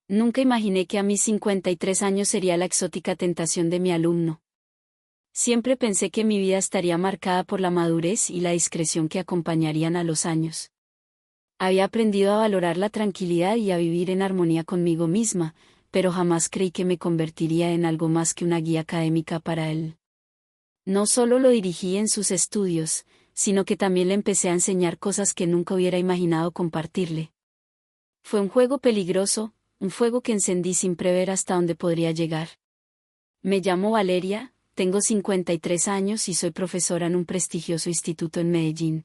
Nunca imaginé que a mis 53 años sería la exótica tentación de mi alumno. Siempre pensé que mi vida estaría marcada por la madurez y la discreción que acompañarían a los años. Había aprendido a valorar la tranquilidad y a vivir en armonía conmigo misma, pero jamás creí que me convertiría en algo más que una guía académica para él. No solo lo dirigí en sus estudios, sino que también le empecé a enseñar cosas que nunca hubiera imaginado compartirle. Fue un juego peligroso, un fuego que encendí sin prever hasta dónde podría llegar. Me llamo Valeria, tengo 53 años y soy profesora en un prestigioso instituto en Medellín.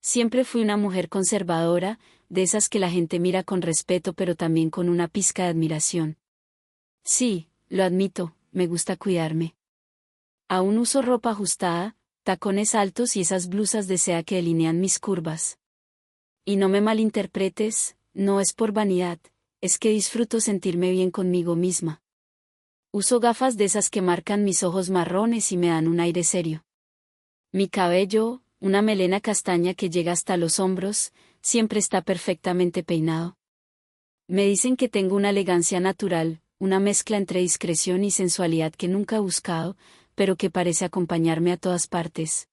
Siempre fui una mujer conservadora, de esas que la gente mira con respeto pero también con una pizca de admiración. Sí, lo admito, me gusta cuidarme. Aún uso ropa ajustada, tacones altos y esas blusas de seda que delinean mis curvas. Y no me malinterpretes, no es por vanidad, es que disfruto sentirme bien conmigo misma. Uso gafas de esas que marcan mis ojos marrones y me dan un aire serio. Mi cabello, una melena castaña que llega hasta los hombros, siempre está perfectamente peinado. Me dicen que tengo una elegancia natural, una mezcla entre discreción y sensualidad que nunca he buscado, pero que parece acompañarme a todas partes.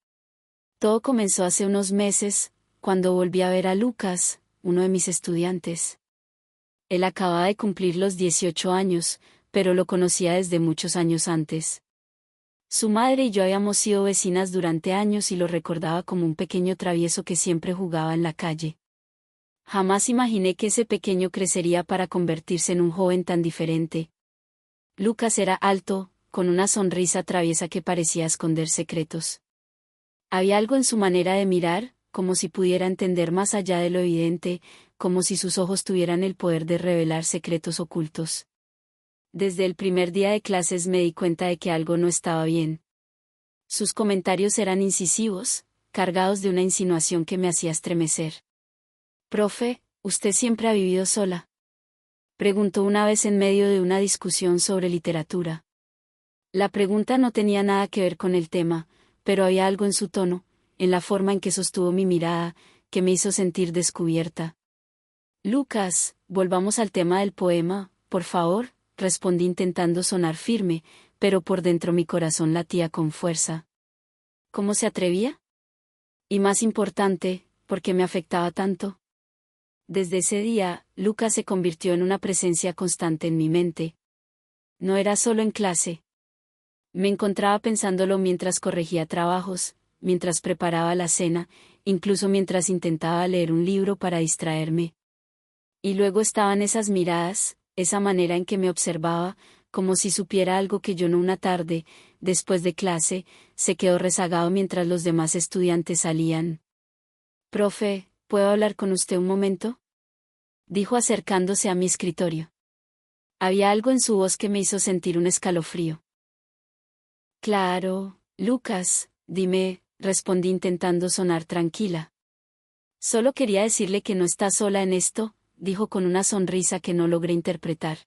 Todo comenzó hace unos meses, cuando volví a ver a Lucas, uno de mis estudiantes. Él acababa de cumplir los 18 años, pero lo conocía desde muchos años antes. Su madre y yo habíamos sido vecinas durante años y lo recordaba como un pequeño travieso que siempre jugaba en la calle. Jamás imaginé que ese pequeño crecería para convertirse en un joven tan diferente. Lucas era alto, con una sonrisa traviesa que parecía esconder secretos. Había algo en su manera de mirar, como si pudiera entender más allá de lo evidente, como si sus ojos tuvieran el poder de revelar secretos ocultos. Desde el primer día de clases me di cuenta de que algo no estaba bien. Sus comentarios eran incisivos, cargados de una insinuación que me hacía estremecer. «Profe, ¿usted siempre ha vivido sola?», preguntó una vez en medio de una discusión sobre literatura. La pregunta no tenía nada que ver con el tema, pero había algo en su tono, en la forma en que sostuvo mi mirada, que me hizo sentir descubierta. «Lucas, volvamos al tema del poema, por favor», respondí intentando sonar firme, pero por dentro mi corazón latía con fuerza. ¿Cómo se atrevía? Y más importante, ¿por qué me afectaba tanto? Desde ese día, Lucas se convirtió en una presencia constante en mi mente. No era solo en clase. Me encontraba pensándolo mientras corregía trabajos, mientras preparaba la cena, incluso mientras intentaba leer un libro para distraerme. Y luego estaban esas miradas, esa manera en que me observaba, como si supiera algo que yo no. Una tarde, después de clase, se quedó rezagado mientras los demás estudiantes salían. «Profe, ¿puedo hablar con usted un momento?», dijo acercándose a mi escritorio. Había algo en su voz que me hizo sentir un escalofrío. «Claro, Lucas, dime», respondí intentando sonar tranquila. «Solo quería decirle que no está sola en esto», dijo con una sonrisa que no logré interpretar.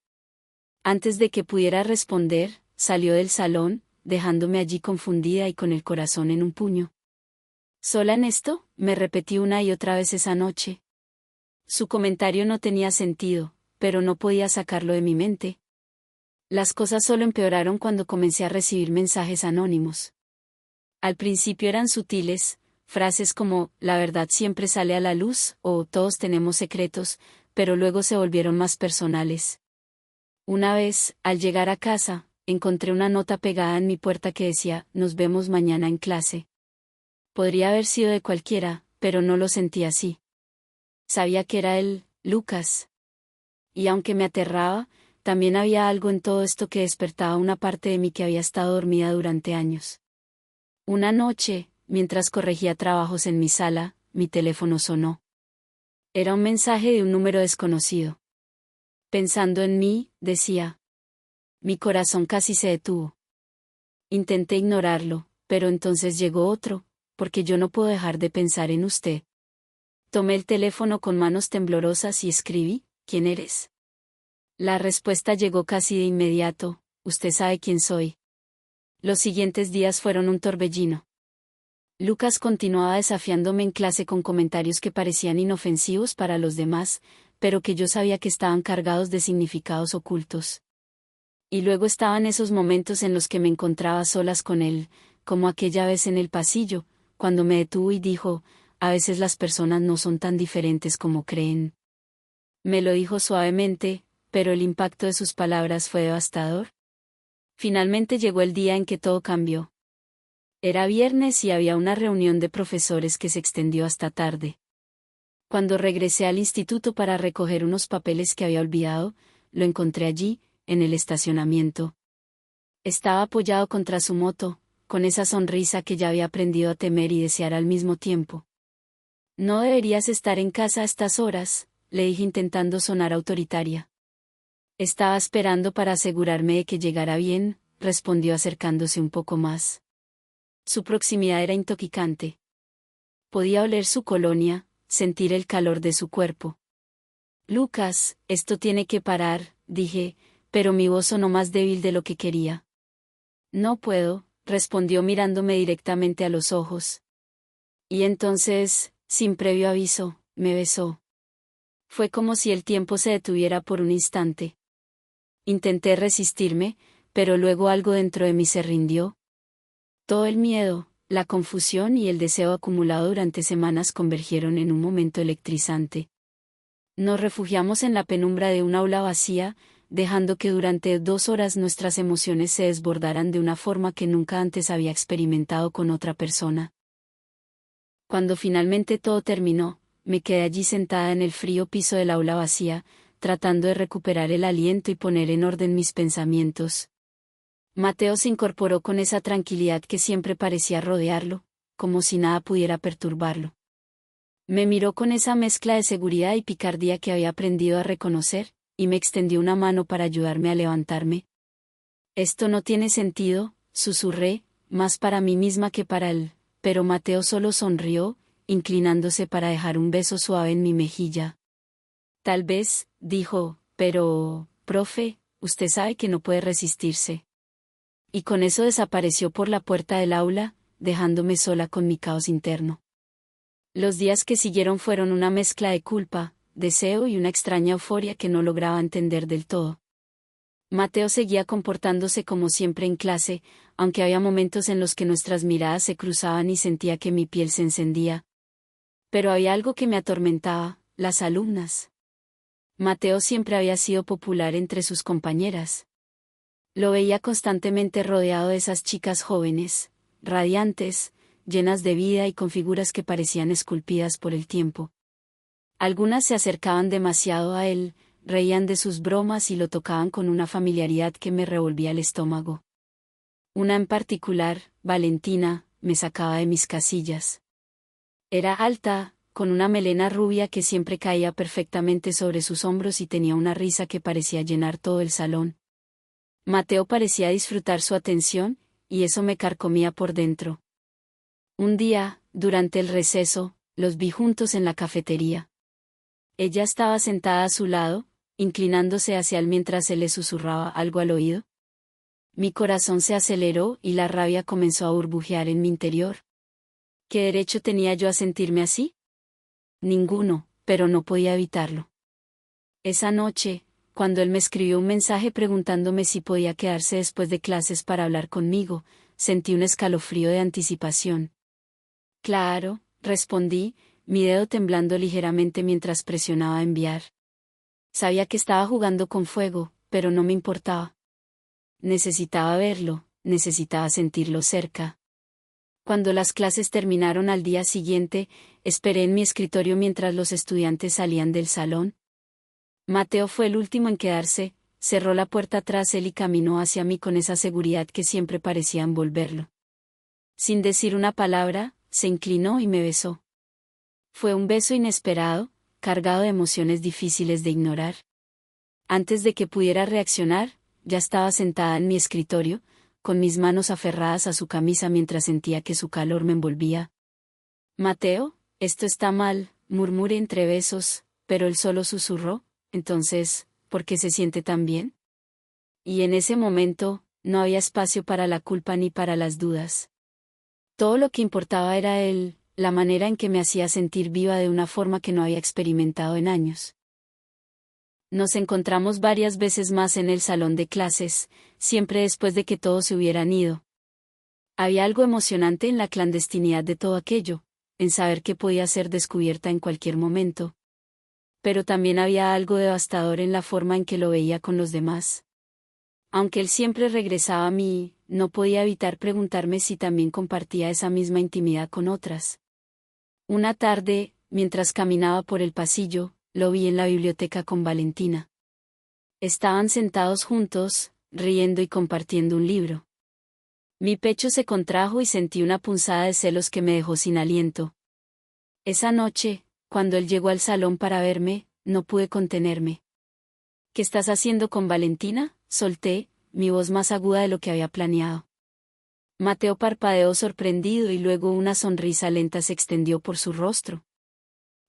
Antes de que pudiera responder, salió del salón, dejándome allí confundida y con el corazón en un puño. «¿Sola en esto?», me repetí una y otra vez esa noche. Su comentario no tenía sentido, pero no podía sacarlo de mi mente. Las cosas solo empeoraron cuando comencé a recibir mensajes anónimos. Al principio eran sutiles, frases como «la verdad siempre sale a la luz» o «todos tenemos secretos», pero luego se volvieron más personales. Una vez, al llegar a casa, encontré una nota pegada en mi puerta que decía «nos vemos mañana en clase». Podría haber sido de cualquiera, pero no lo sentí así. Sabía que era él, Lucas. Y aunque me aterraba, también había algo en todo esto que despertaba una parte de mí que había estado dormida durante años. Una noche, mientras corregía trabajos en mi sala, mi teléfono sonó. Era un mensaje de un número desconocido. «Pensando en mí», decía. Mi corazón casi se detuvo. Intenté ignorarlo, pero entonces llegó otro, «porque yo no puedo dejar de pensar en usted». Tomé el teléfono con manos temblorosas y escribí, «¿Quién eres?». La respuesta llegó casi de inmediato, «usted sabe quién soy». Los siguientes días fueron un torbellino. Lucas continuaba desafiándome en clase con comentarios que parecían inofensivos para los demás, pero que yo sabía que estaban cargados de significados ocultos. Y luego estaban esos momentos en los que me encontraba solas con él, como aquella vez en el pasillo, cuando me detuvo y dijo, a veces las personas no son tan diferentes como creen. Me lo dijo suavemente, pero el impacto de sus palabras fue devastador. Finalmente llegó el día en que todo cambió. Era viernes y había una reunión de profesores que se extendió hasta tarde. Cuando regresé al instituto para recoger unos papeles que había olvidado, lo encontré allí, en el estacionamiento. Estaba apoyado contra su moto, con esa sonrisa que ya había aprendido a temer y desear al mismo tiempo. No deberías estar en casa a estas horas, le dije intentando sonar autoritaria. Estaba esperando para asegurarme de que llegara bien, respondió acercándose un poco más. Su proximidad era intoxicante. Podía oler su colonia, sentir el calor de su cuerpo. Lucas, esto tiene que parar, dije, pero mi voz sonó más débil de lo que quería. No puedo, respondió mirándome directamente a los ojos. Y entonces, sin previo aviso, me besó. Fue como si el tiempo se detuviera por un instante. Intenté resistirme, pero luego algo dentro de mí se rindió. Todo el miedo, la confusión y el deseo acumulado durante semanas convergieron en un momento electrizante. Nos refugiamos en la penumbra de un aula vacía, dejando que durante 2 horas nuestras emociones se desbordaran de una forma que nunca antes había experimentado con otra persona. Cuando finalmente todo terminó, me quedé allí sentada en el frío piso del aula vacía, tratando de recuperar el aliento y poner en orden mis pensamientos. Mateo se incorporó con esa tranquilidad que siempre parecía rodearlo, como si nada pudiera perturbarlo. Me miró con esa mezcla de seguridad y picardía que había aprendido a reconocer, y me extendió una mano para ayudarme a levantarme. Esto no tiene sentido, susurré, más para mí misma que para él, pero Mateo solo sonrió, inclinándose para dejar un beso suave en mi mejilla. Tal vez, dijo, pero, profe, usted sabe que no puede resistirse. Y con eso desapareció por la puerta del aula, dejándome sola con mi caos interno. Los días que siguieron fueron una mezcla de culpa, deseo y una extraña euforia que no lograba entender del todo. Mateo seguía comportándose como siempre en clase, aunque había momentos en los que nuestras miradas se cruzaban y sentía que mi piel se encendía. Pero había algo que me atormentaba, las alumnas. Mateo siempre había sido popular entre sus compañeras. Lo veía constantemente rodeado de esas chicas jóvenes, radiantes, llenas de vida y con figuras que parecían esculpidas por el tiempo. Algunas se acercaban demasiado a él, reían de sus bromas y lo tocaban con una familiaridad que me revolvía el estómago. Una en particular, Valentina, me sacaba de mis casillas. Era alta, con una melena rubia que siempre caía perfectamente sobre sus hombros y tenía una risa que parecía llenar todo el salón. Mateo parecía disfrutar su atención, y eso me carcomía por dentro. Un día, durante el receso, los vi juntos en la cafetería. Ella estaba sentada a su lado, inclinándose hacia él mientras él le susurraba algo al oído. Mi corazón se aceleró y la rabia comenzó a burbujear en mi interior. ¿Qué derecho tenía yo a sentirme así? Ninguno, pero no podía evitarlo. Esa noche, cuando él me escribió un mensaje preguntándome si podía quedarse después de clases para hablar conmigo, sentí un escalofrío de anticipación. Claro, respondí, mi dedo temblando ligeramente mientras presionaba enviar. Sabía que estaba jugando con fuego, pero no me importaba. Necesitaba verlo, necesitaba sentirlo cerca. Cuando las clases terminaron al día siguiente, esperé en mi escritorio mientras los estudiantes salían del salón. Mateo fue el último en quedarse, cerró la puerta tras él y caminó hacia mí con esa seguridad que siempre parecía envolverlo. Sin decir una palabra, se inclinó y me besó. Fue un beso inesperado, cargado de emociones difíciles de ignorar. Antes de que pudiera reaccionar, ya estaba sentada en mi escritorio, con mis manos aferradas a su camisa mientras sentía que su calor me envolvía. Mateo, esto está mal, murmuré entre besos, pero él solo susurró, entonces, ¿por qué se siente tan bien? Y en ese momento, no había espacio para la culpa ni para las dudas. Todo lo que importaba era él, la manera en que me hacía sentir viva de una forma que no había experimentado en años. Nos encontramos varias veces más en el salón de clases, siempre después de que todos se hubieran ido. Había algo emocionante en la clandestinidad de todo aquello, en saber que podía ser descubierta en cualquier momento. Pero también había algo devastador en la forma en que lo veía con los demás. Aunque él siempre regresaba a mí, no podía evitar preguntarme si también compartía esa misma intimidad con otras. Una tarde, mientras caminaba por el pasillo, lo vi en la biblioteca con Valentina. Estaban sentados juntos, riendo y compartiendo un libro. Mi pecho se contrajo y sentí una punzada de celos que me dejó sin aliento. Esa noche, cuando él llegó al salón para verme, no pude contenerme. ¿Qué estás haciendo con Valentina?, solté, mi voz más aguda de lo que había planeado. Mateo parpadeó sorprendido y luego una sonrisa lenta se extendió por su rostro.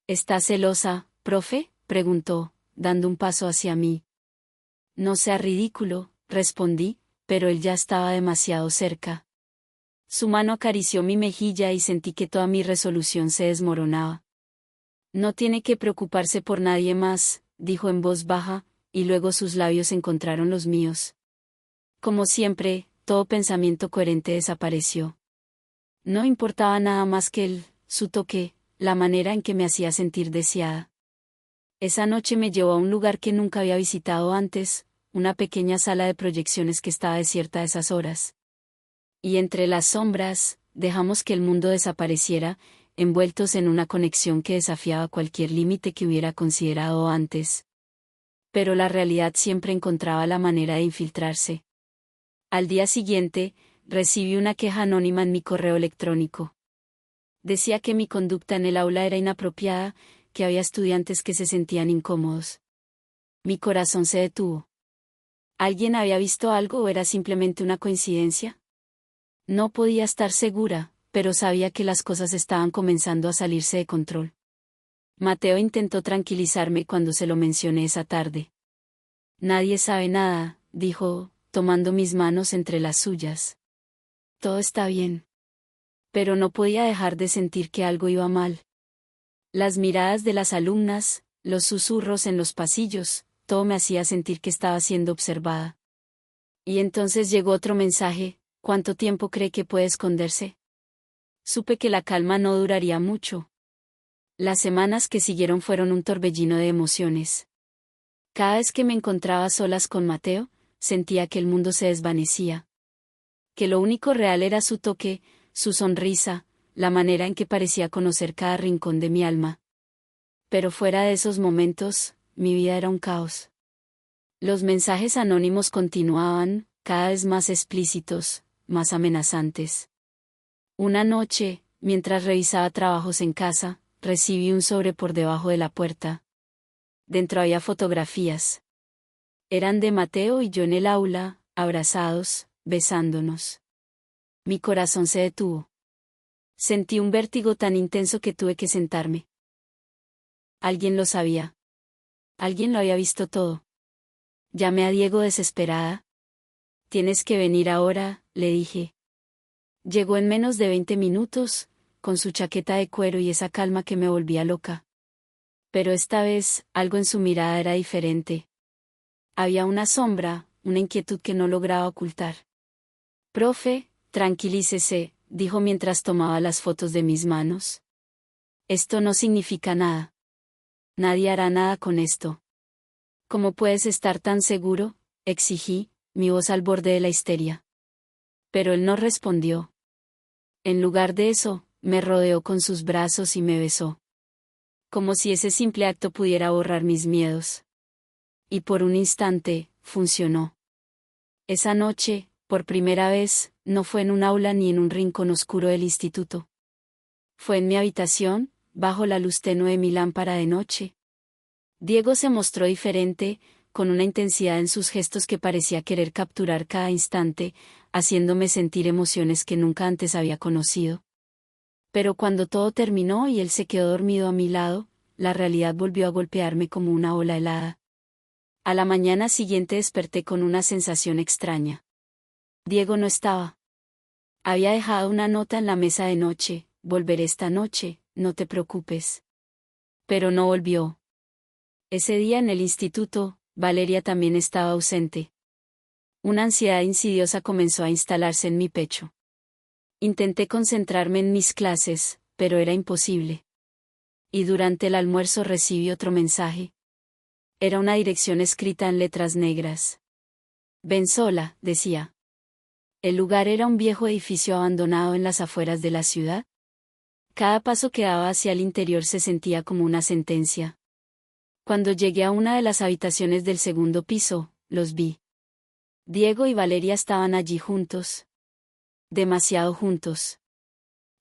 ¿Estás celosa, profe?, preguntó, dando un paso hacia mí. No sea ridículo, respondí, pero él ya estaba demasiado cerca. Su mano acarició mi mejilla y sentí que toda mi resolución se desmoronaba. No tiene que preocuparse por nadie más, dijo en voz baja, y luego sus labios encontraron los míos. Como siempre, todo pensamiento coherente desapareció. No importaba nada más que él, su toque, la manera en que me hacía sentir deseada. Esa noche me llevó a un lugar que nunca había visitado antes, una pequeña sala de proyecciones que estaba desierta a esas horas. Y entre las sombras, dejamos que el mundo desapareciera, envueltos en una conexión que desafiaba cualquier límite que hubiera considerado antes. Pero la realidad siempre encontraba la manera de infiltrarse. Al día siguiente, recibí una queja anónima en mi correo electrónico. Decía que mi conducta en el aula era inapropiada, que había estudiantes que se sentían incómodos. Mi corazón se detuvo. ¿Alguien había visto algo o era simplemente una coincidencia? No podía estar segura, pero sabía que las cosas estaban comenzando a salirse de control. Mateo intentó tranquilizarme cuando se lo mencioné esa tarde. Nadie sabe nada, dijo, tomando mis manos entre las suyas. Todo está bien. Pero no podía dejar de sentir que algo iba mal. Las miradas de las alumnas, los susurros en los pasillos, todo me hacía sentir que estaba siendo observada. Y entonces llegó otro mensaje: ¿cuánto tiempo cree que puede esconderse? Supe que la calma no duraría mucho. Las semanas que siguieron fueron un torbellino de emociones. Cada vez que me encontraba a solas con Mateo, sentía que el mundo se desvanecía. Que lo único real era su toque, su sonrisa, la manera en que parecía conocer cada rincón de mi alma. Pero fuera de esos momentos, mi vida era un caos. Los mensajes anónimos continuaban, cada vez más explícitos, más amenazantes. Una noche, mientras revisaba trabajos en casa, recibí un sobre por debajo de la puerta. Dentro había fotografías. Eran de Mateo y yo en el aula, abrazados, besándonos. Mi corazón se detuvo. Sentí un vértigo tan intenso que tuve que sentarme. Alguien lo sabía. Alguien lo había visto todo. Llamé a Diego desesperada. Tienes que venir ahora, le dije. Llegó en menos de 20 minutos, con su chaqueta de cuero y esa calma que me volvía loca. Pero esta vez, algo en su mirada era diferente. Había una sombra, una inquietud que no lograba ocultar. Profe, tranquilícese, dijo mientras tomaba las fotos de mis manos. Esto no significa nada. Nadie hará nada con esto. ¿Cómo puedes estar tan seguro?, exigí, mi voz al borde de la histeria. Pero él no respondió. En lugar de eso, me rodeó con sus brazos y me besó. Como si ese simple acto pudiera borrar mis miedos. Y por un instante, funcionó. Esa noche, por primera vez, no fue en un aula ni en un rincón oscuro del instituto. Fue en mi habitación, bajo la luz tenue de mi lámpara de noche. Diego se mostró diferente, con una intensidad en sus gestos que parecía querer capturar cada instante, haciéndome sentir emociones que nunca antes había conocido. Pero cuando todo terminó y él se quedó dormido a mi lado, la realidad volvió a golpearme como una ola helada. A la mañana siguiente desperté con una sensación extraña. Diego no estaba. Había dejado una nota en la mesa de noche: volveré esta noche, no te preocupes. Pero no volvió. Ese día en el instituto, Valeria también estaba ausente. Una ansiedad insidiosa comenzó a instalarse en mi pecho. Intenté concentrarme en mis clases, pero era imposible. Y durante el almuerzo recibí otro mensaje. Era una dirección escrita en letras negras. Ven sola, decía. El lugar era un viejo edificio abandonado en las afueras de la ciudad. Cada paso que daba hacia el interior se sentía como una sentencia. Cuando llegué a una de las habitaciones del segundo piso, los vi. Diego y Valeria estaban allí juntos. Demasiado juntos.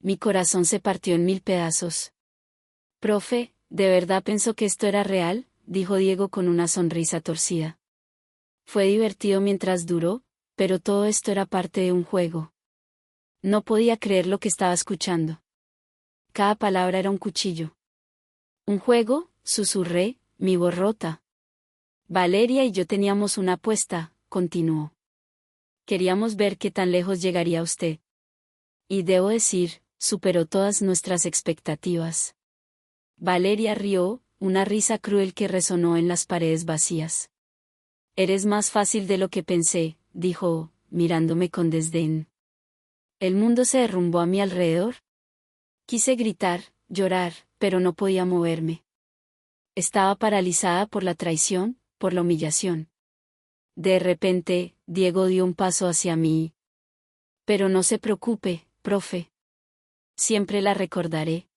Mi corazón se partió en 1000 pedazos. Profe, ¿de verdad pensó que esto era real?, dijo Diego con una sonrisa torcida. Fue divertido mientras duró, pero todo esto era parte de un juego. No podía creer lo que estaba escuchando. Cada palabra era un cuchillo. ¿Un juego?, susurré, mi voz rota. Valeria y yo teníamos una apuesta, continuó. Queríamos ver qué tan lejos llegaría usted. Y debo decir, superó todas nuestras expectativas. Valeria rió, una risa cruel que resonó en las paredes vacías. Eres más fácil de lo que pensé, dijo, mirándome con desdén. El mundo se derrumbó a mi alrededor. Quise gritar, llorar, pero no podía moverme. Estaba paralizada por la traición, por la humillación. De repente, Diego dio un paso hacia mí. Pero no se preocupe, profe. Siempre la recordaré.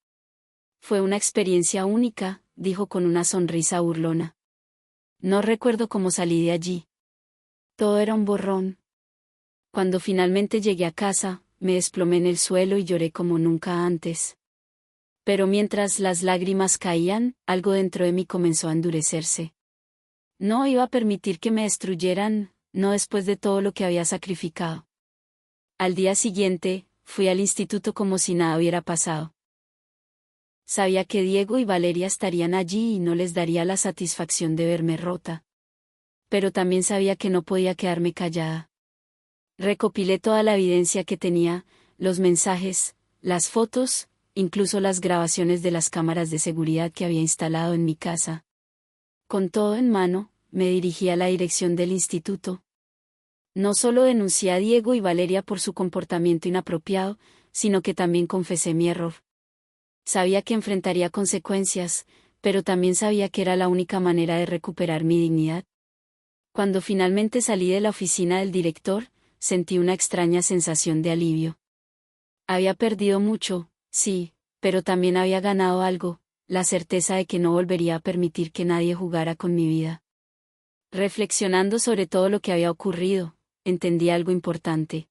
Fue una experiencia única, dijo con una sonrisa burlona. No recuerdo cómo salí de allí. Todo era un borrón. Cuando finalmente llegué a casa, me desplomé en el suelo y lloré como nunca antes. Pero mientras las lágrimas caían, algo dentro de mí comenzó a endurecerse. No iba a permitir que me destruyeran, no después de todo lo que había sacrificado. Al día siguiente, fui al instituto como si nada hubiera pasado. Sabía que Diego y Valeria estarían allí y no les daría la satisfacción de verme rota. Pero también sabía que no podía quedarme callada. Recopilé toda la evidencia que tenía, los mensajes, las fotos, incluso las grabaciones de las cámaras de seguridad que había instalado en mi casa. Con todo en mano, me dirigí a la dirección del instituto. No solo denuncié a Diego y Valeria por su comportamiento inapropiado, sino que también confesé mi error. Sabía que enfrentaría consecuencias, pero también sabía que era la única manera de recuperar mi dignidad. Cuando finalmente salí de la oficina del director, sentí una extraña sensación de alivio. Había perdido mucho, sí, pero también había ganado algo, la certeza de que no volvería a permitir que nadie jugara con mi vida. Reflexionando sobre todo lo que había ocurrido, entendí algo importante.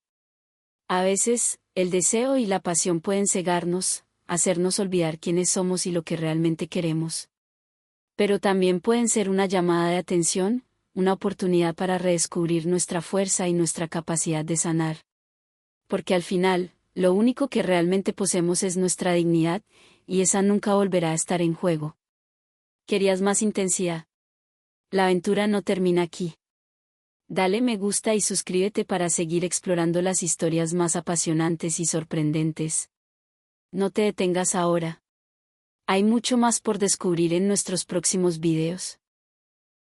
A veces, el deseo y la pasión pueden cegarnos, hacernos olvidar quiénes somos y lo que realmente queremos. Pero también pueden ser una llamada de atención, una oportunidad para redescubrir nuestra fuerza y nuestra capacidad de sanar. Porque al final, lo único que realmente poseemos es nuestra dignidad, y esa nunca volverá a estar en juego. ¿Querías más intensidad? La aventura no termina aquí. Dale me gusta y suscríbete para seguir explorando las historias más apasionantes y sorprendentes. No te detengas ahora. Hay mucho más por descubrir en nuestros próximos videos.